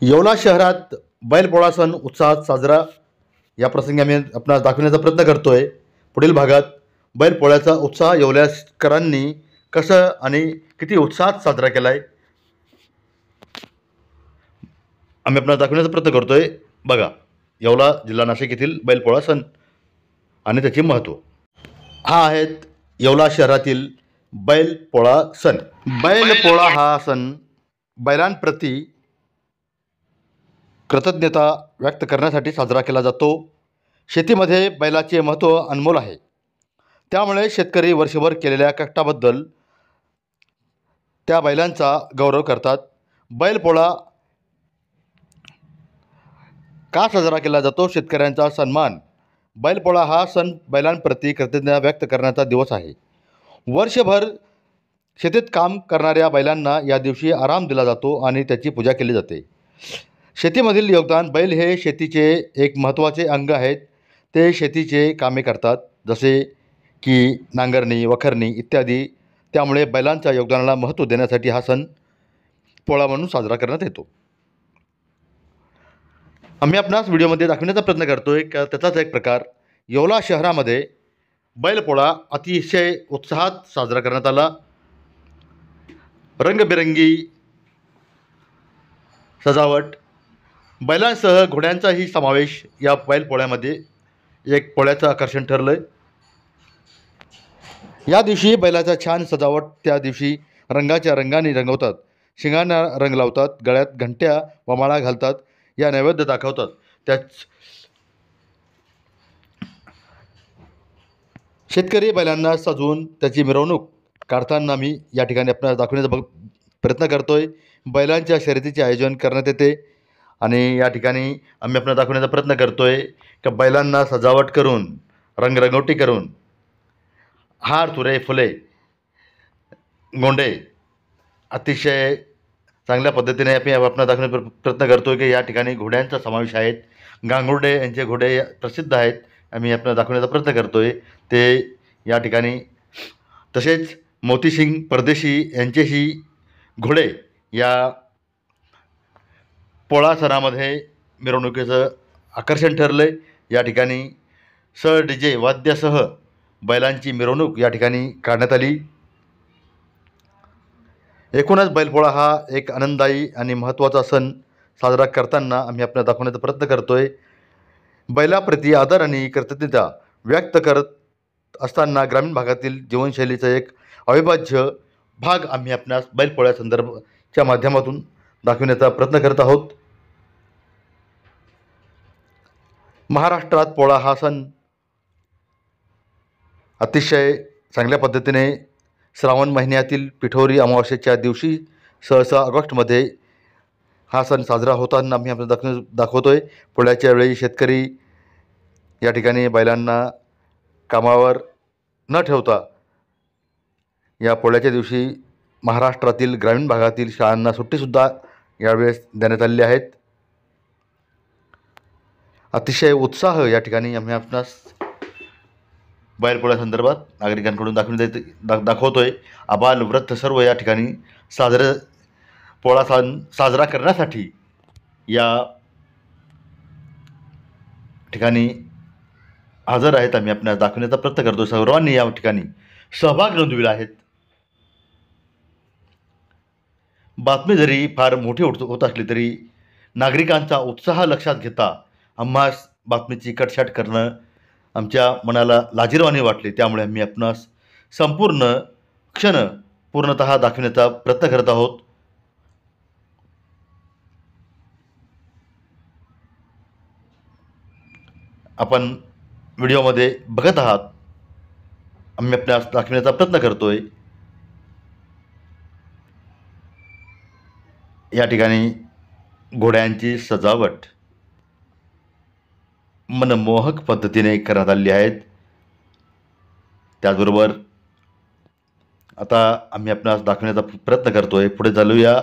येवला शहरात बैलपोळा सण उत्साहात साजरा या प्रसंगी आम्ही आपणास दाखवण्याचा प्रयत्न करतोय। पुढील भागात बैलपोळ्याचा उत्साह येवल्याकरांनी कसं आणि किती उत्साहात साजरा केलाय आम्ही आपणास दाखवण्याचा प्रयत्न करतोय। बघा, येवला जिल्हा नाशिक येथील बैलपोळा सण आणि त्याचे महत्त्व। हा आहेत येवला शहरातील बैलपोळा सण। बैलपोळा हा सण बैलांप्रती कृतज्ञता व्यक्त करण्यासाठी साजरा केला जातो। शेतीमध्ये बैलाचे महत्त्व अनमोल आहे, त्यामुळे शेतकरी वर्षभर केलेल्या कष्टाबद्दल त्या बैलांचा गौरव करतात। बैलपोळा का साजरा केला जातो? शेतकऱ्यांचा सन्मान। बैलपोळा हा सण बैलांप्रती कृतज्ञता व्यक्त करण्याचा दिवस आहे। वर्षभर शेतीत काम करणाऱ्या बैलांना या दिवशी आराम दिला जातो आणि त्याची पूजा केली जाते। शेतीमधील योगदान। बैल हे शेतीचे एक महत्त्वाचे अंग आहेत। ते शेतीचे कामे करतात, जसे की नांगरणी, वखरणी इत्यादी। त्यामुळे बैलांच्या योगदानाला महत्त्व देण्यासाठी हा सण पोळा म्हणून साजरा करण्यात येतो। आम्ही आपणास व्हिडिओमध्ये दाखवण्याचा प्रयत्न करतोय की त्याचाच एक प्रकार येवला शहरामध्ये बैलपोळा अतिशय उत्साहात साजरा करण्यात आला। रंगबिरंगी सजावट, बैलांसह घोड्यांचाही समावेश या बैलपोळ्यामध्ये एक पोळ्याचं आकर्षण ठरलं आहे। या दिवशी बैलाचा छान सजावट त्या दिवशी रंगाच्या रंगाने रंगवतात, शिंगांना रंग लावतात, गळ्यात घंट्या व माळा घालतात, या नैवेद्य दाखवतात। त्याच शेतकरी बैलांना सजवून त्याची मिरवणूक काढताना मी या ठिकाणी आपल्याला दाखवण्याचा प्रयत्न करतोय। बैलांच्या शर्यतीचे आयोजन करण्यात येते आणि या ठिकाणी आम्ही आपल्याला दाखवण्याचा प्रयत्न करतोय की बैलांना सजावट करून, रंगरंगोटी करून, हार तुरे फुले गोंडे अतिशय चांगल्या पद्धतीने आपण दाखवण्याचा प्रयत्न करतोय की या ठिकाणी घोड्यांचा समावेश आहे। गांगुर्डे यांचे घोडे प्रसिद्ध आहेत, आम्ही आपल्याला दाखवण्याचा प्रयत्न करतोय ते या ठिकाणी। तसेच मोतीसिंग परदेशी यांचेही घोडे या पोळा सणामध्ये मिरवणुकीचं आकर्षण ठरलं। या ठिकाणी DJ वाद्यासह बैलांची मिरवणूक या ठिकाणी काढण्यात आली। एकूणच बैलपोळा हा एक आनंददायी आणि महत्त्वाचा सण साजरा करताना आम्ही आपल्याला दाखवण्याचा प्रयत्न करतोय। बैलाप्रती आदर आणि कृतज्ञता व्यक्त करत असताना ग्रामीण भागातील जीवनशैलीचा एक अविभाज्य भाग आम्ही आपणास बैलपोळ्या संदर्भाच्या माध्यमातून दाखवण्याचा प्रयत्न करत आहोत। महाराष्ट्रात पोळा हा सण अतिशय चांगल्या पद्धतीने श्रावण महिन्यातील पिठोरी अमावस्येच्या दिवशी सहसा ऑगस्टमध्ये हा सण साजरा होताना आम्ही आपल्याला दाखवतोय। पोळ्याच्या वेळी शेतकरी या ठिकाणी बैलांना कामावर न ठेवता या पोळ्याच्या दिवशी महाराष्ट्रातील ग्रामीण भागातील शाळांना सुट्टीसुद्धा यावेळेस देण्यात आलेली आहेत। अतिशय उत्साह या ठिकाणी आम्ही आपणास बैलपोळ्या संदर्भात नागरिकांकडून दाखवतोय। आबाल वृद्ध सर्व या ठिकाणी पोळा सण साजरा करण्यासाठी या ठिकाणी हजर आहेत। आम्ही आपणास दाखवण्याचा प्रयत्न करतो। सर्वांनी या ठिकाणी सहभाग नोंदविला आहेत। बातमी जरी फार मोठी होत असली तरी नागरिकांचा उत्साह लक्षात घेता आम्हास बातमीची कटछाट करणं आमच्या मनाला लाजिरवाणे वाटले। त्यामुळे आम्ही आपणास संपूर्ण क्षण पूर्णतः दाखवण्याचा प्रयत्न करत आहोत। आपण व्हिडिओमध्ये बघत आहात, आम्ही आपल्यास दाखवण्याचा प्रयत्न करतोय। या ठिकाणी घोड्यांची सजावट मनमोहक पद्धतीने करण्यात आलेली आहे। त्याचबरोबर आता आम्ही आपणास दाखवण्याचा प्रयत्न करतोय। पुढे चालूया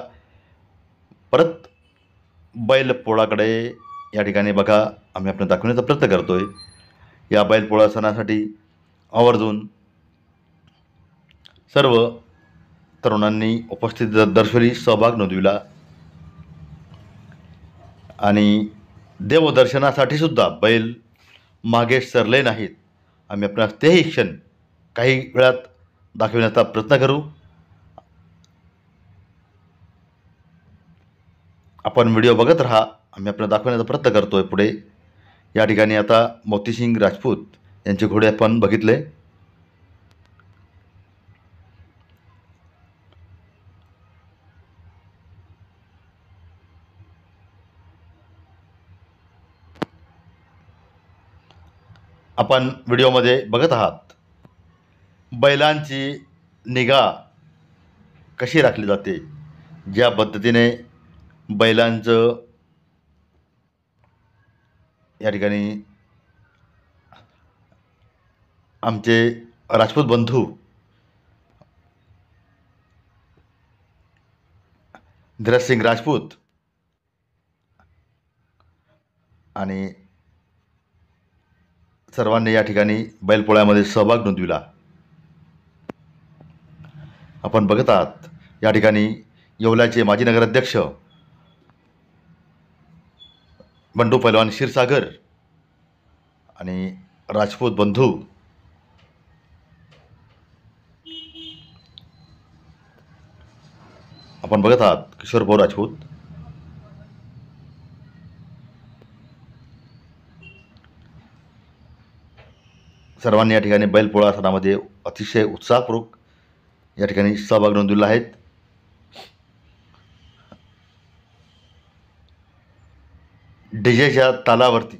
परत बैलपोळाकडे। या ठिकाणी बघा, आम्ही आपल्याला दाखवण्याचा प्रयत्न करतोय। या बैलपोळा सणासाठी आवर्जून सर्व तरुणांनी उपस्थिती दर्शवली, सहभाग नोंदविला। आणि देवदर्शनासाठी सुद्धा बैल मागे सरले नाहीत. आम्ही आपणास तेही क्षण काही वेळात दाखविण्याचा प्रयत्न करू. आपण व्हिडिओ बघत राहा. आम्ही आपल्याला दाखवण्याचा प्रयत्न करतोय पुढे. या ठिकाणी आता मोतीसिंग राजपूत यांचे घोडे आपण बघितले. आपण व्हिडिओमध्ये बघत आहात बैलांची निगा कशी राखली जाते, ज्या पद्धतीने बैलांचं या ठिकाणी आमचे राजपूत बंधू धीरजसिंग राजपूत आणि सर्वांनी या ठिकाणी बैलपोळ्यामध्ये सहभाग नोंदविला. आपण बघत आहात या ठिकाणी येवल्याचे माजी नगराध्यक्ष बंडू पैलवान क्षीरसागर आणि राजपूत बंधू आपण बघत आहात किशोर भाऊ राजपूत. सर्वांनी या ठिकाणी बैलपोळा सणामध्ये अतिशय उत्साहपूर्वक या ठिकाणी सहभाग नोंदवला आहेत. डीजेच्या तालावरती